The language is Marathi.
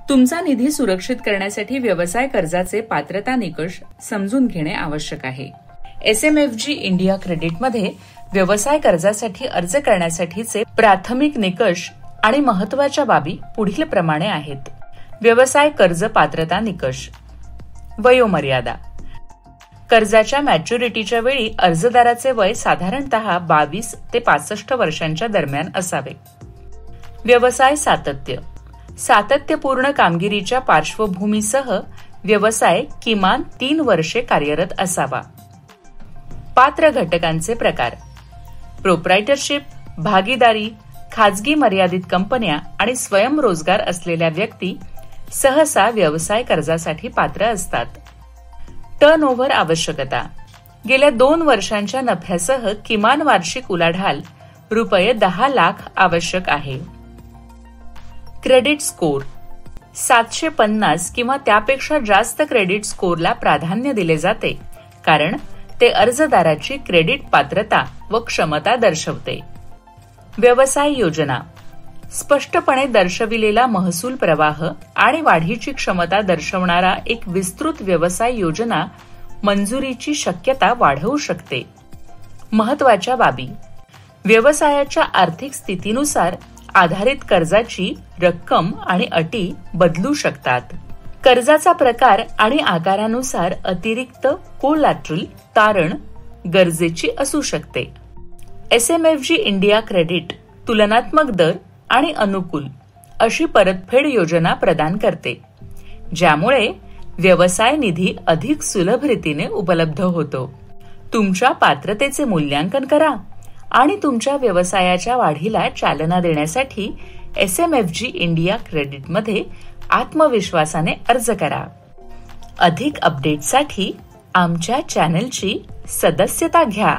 तुमचा निधी सुरक्षित करण्यासाठी व्यवसाय कर्जाचे पात्रता निकष समजून घेणे आवश्यक आहे. SMFG इंडिया क्रेडिटमध्ये व्यवसाय कर्जासाठी अर्ज करण्यासाठीचे प्राथमिक निकष आणि महत्त्वाच्या बाबी पुढील प्रमाणे आहेत. व्यवसाय कर्ज पात्रता निकष. वयोमर्यादा. कर्जाच्या मॅच्युरिटीच्या वेळी अर्जदाराचे वय साधारणतः 22 ते 65 वर्षांच्या दरम्यान असावे. व्यवसाय सातत्य. सातत्यपूर्ण कामगिरीच्या पार्श्वभूमीसह व्यवसाय किमान 3 वर्षे कार्यरत असावा. पात्र घटकांचे प्रकार. प्रोप्रायटरशिप, भागीदारी, खाजगी मर्यादित कंपन्या आणि स्वयंरोजगार असलेल्या व्यक्ती सहसा व्यवसाय कर्जासाठी पात्र असतात. टर्नओव्हर आवश्यकता. गेल्या 2 वर्षांच्या नफ्यासह किमान वार्षिक उलाढाल ₹10 लाख आवश्यक आहे. Credit score. 750 किंवा त्यापेक्षा जास्त क्रेडिट स्कोरला प्राधान्य दिले जाते, कारण ते अर्जदाराची क्रेडिट पात्रता व क्षमता दर्शवते. व्यवसाय योजना. स्पष्टपणे दर्शविलेला महसूल प्रवाह आणि वाढीची क्षमता दर्शवणारा एक विस्तृत व्यवसाय योजना मंजुरीची शक्यता वाढवू शकते. महत्त्वाच्या बाबी. व्यवसायाच्या आर्थिक स्थितीनुसार आधारित कर्जाची रक्कम आणि अटी बदलू शकतात. कर्जाचा प्रकार आणि आकारानुसार अतिरिक्त कोलॅटरल तारण गरजेची असू शकते. SMFG इंडिया क्रेडिट तुलनात्मक दर आणि अनुकूल अशी परतफेड योजना प्रदान करते, ज्यामुळे व्यवसाय निधी अधिक सुलभ रीतीने उपलब्ध होतो. तुमच्या पात्रतेचे मूल्यांकन करा आणि तुमच्या व्यवसायाच्या वाढीला चालना देण्यासाठी SMFG इंडिया क्रेडिटमध्ये आत्मविश्वासाने अर्ज करा. अधिक अपडेटसाठी आमच्या चॅनलची सदस्यता घ्या.